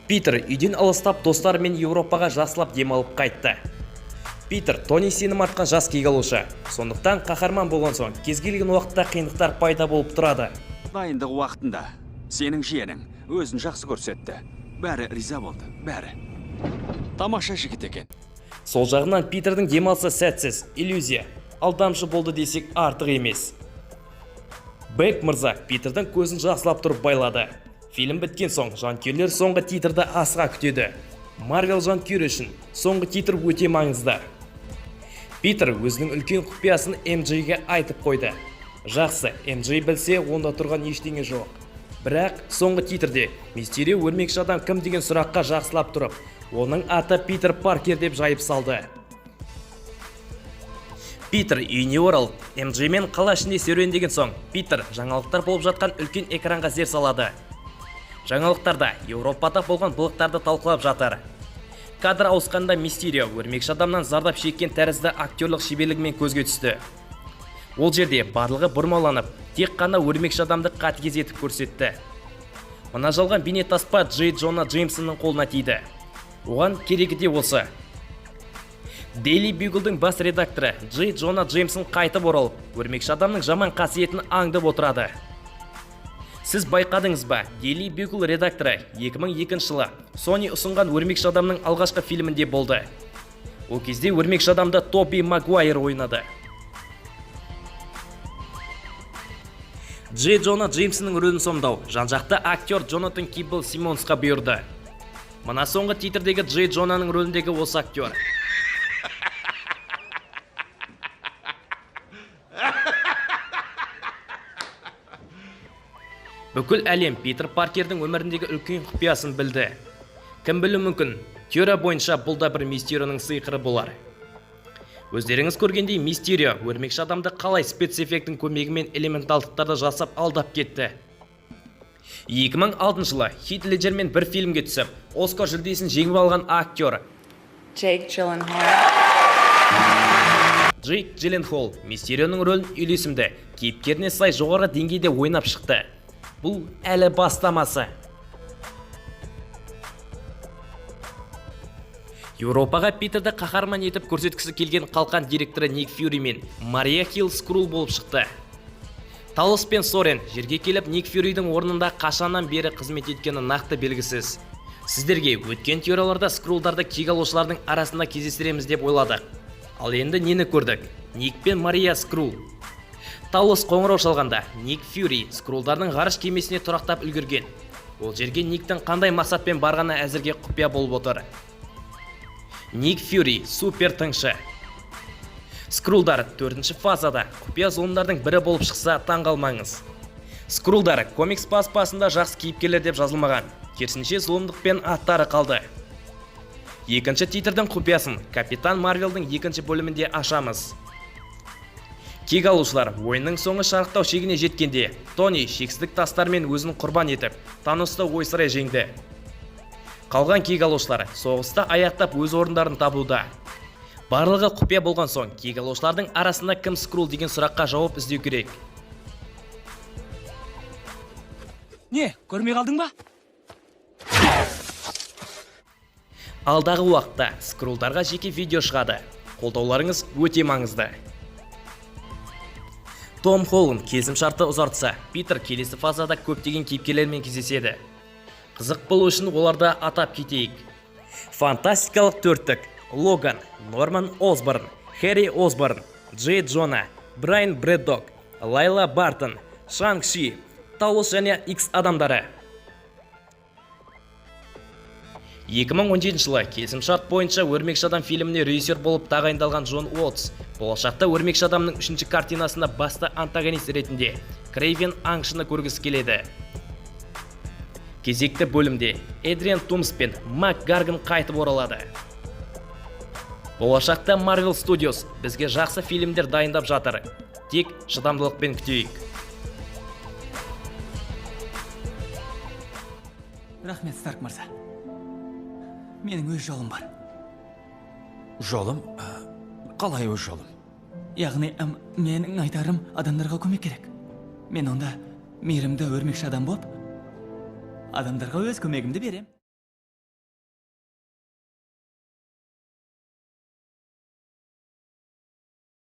Питер үйден алыстап достарымен Еуропаға жақсылап демалып қайтты. Питер Тони сенім артқан жас кек алушы. Сондықтан қаһарман болған соң кез келген уақытта қиындықтар пайда болып тұрады. Дайындық уақытында сенің жиенің өзін жақсы көрсетті. Бәрі риза болды, бәрі. Тамаша жігіт екен. Сол жағынан Питердің демалысы сәтсіз, иллюзия, алдамшы болды десек артық емес. Бек мырза Питердің көзін жақсылап тұрып байлады. Фильм біткен соң жанкүйерлер соңғы титрді асыға күтеді. Марвел жанкүйері үшін соңғы титр өте маңызды. Питер өзінің үлкен құпиясын MJ-ге айтып қойды. Жақсы, MJ білсе, онда тұрған ештеңе жоқ. Бірақ соңғы титрде Мистерио өрмекші адам кім деген сұраққа жақсылап тұрып, оның аты Питер Паркер деп жайып салды. Питер үйіне оралып, MJ-мен қала ішінде серуендеген соң, Питер жаңалықтар болып жатқан үлкен экранға зер салады. Жаңалықтарда Еуропада болған былықтарды талқылап жатыр. Кадр ауысқанда Мистерио өрмекші адамнан зардап шеккен тәрізді актерлік шеберлігімен көзге түсті. Ол жерде барлығы бұрмаланып, тек қана өрмекші адамды қатыгез етіп көрсетті. Мына жалған бейнетаспа Джей Джона Джеймсонның қолына тиді. Оған керегі де осы. Daily Bugle-дың бас редакторы Джей Джона Джеймсон қайтып оралып, өрмекші адамның жаман қасиетін аңдып отырады. Сіз байқадыңыз ба, Daily Bugle редакторы 2002 жылы Sony ұсынған өрмекші адамның алғашқы фильмінде болды. Ол кезде өрмекші адамды Тоби Магуайр ойнады. Джей Джона Джеймсонның рөлін сомдау жан-жақты актер Джонатан Кибл Симмонсқа бұйырды. Мына соңғы титрдегі Джей Джонаның рөліндегі осы актер. Бүкіл әлем Питер Паркердің өміріндегі үлкен құпиясын білді. Кім білу мүмкін, теория бойынша бұл да бір Мистерионың сыйқыры болар. Өздеріңіз көргендей Мистерио өрмекші адамды қалай спецэффекттің көмегімен элементалдықтарды жасап алдап кетті. 2006 жылы Хит Леджермен бір фильмге түсіп, Оскар жүлдесін жеңіп алған актер Джейк Джилленхол Мистерионың рөлін үйлесімді, кейіпкеріне сай жоғары деңгейде ойнап шықты. Бұл әлі бастамасы. Еуропаға Питерді қаһарман етіп көрсеткісі келген қалқан директоры Ник Фьюри мен Мария Хилл Скрул болып шықты. Талос пен Сорен жерге келіп Ник Фьюридің орнында қашаннан бері қызмет еткені нақты белгісіз. Сіздерге өткен теорияларда Скрулдарды кек алушылардың арасында кездестіреміз деп ойладық. Ал енді нені көрдік? Ник пен Мария Скрул. Талос қоңырау шалғанда Ник Фьюри Скрулдардың ғарыш кемесіне тұрақтап үлгерген. Ол жерге Никтің қандай мақсатпен барғаны әзірге құпия болып отыр. Ник Фьюри супер тыңшы. Скрулдар 4-ші фазада құпия зұлымдардың бірі болып шықса таңғалмаңыз. Скрулдар комикс баспасында жақсы кейіпкерлер деп жазылмаған, керісінше зұлымдықпен аттары қалды. Екінші титрдің құпиясын Капитан Марвелдің 2-ші бөлімінде ашамыз. Кек алушылар ойынның соңы шарықтау шегіне жеткенде Тони шексіздік тастармен өзін құрбан етіп, Таносты ойсырай жеңді. Қалған кек алушылар соғыста аяқтап өз орындарын табуда. Барлығы құпия болған соң, кек алушылардың арасында кім Скрул деген сұраққа жауап іздеу керек. Не, көрмей қалдың ба? Алдағы уақытта Скрулдарға жеке видео шығады. Қолдауларыңыз өте маңызды. Том Холланд келісімшартты ұзартса, Питер келесі фазада көптеген кейіпкерлермен кездеседі. Қызық болу үшін оларды атап кетейік. Фантастикалық төрттік: Логан, Норман Осборн, Хэри Осборн, Джей Джона, Брайан Брэддок, Лайла Бартон, Шанг-Ши, Талос және X адамдары. 2017 жылы келісімшарт бойынша өрмекші адам фильміне режиссер болып тағайындалған Джон Уотс болашақта өрмекші адамның 3-ші картинасында басты антагонист ретінде Крейвен аңшыны көргісі келеді. Кезекті бөлімде Эдриан Тумс пен Мак Гарган қайтып оралады. Болашақта Marvel Studios бізге жақсы фильмдер дайындап жатыр. Тек шыдамдылықпен күтейік. Рахмет, Старк мырза. Менің өз жолым бар. Жолым? Қалай өз жолым? Яғни, менің айтарым адамдарға көмек керек. Мен онда мейірімді өрмекші адам болып, адамдарға өз көмегімді берем.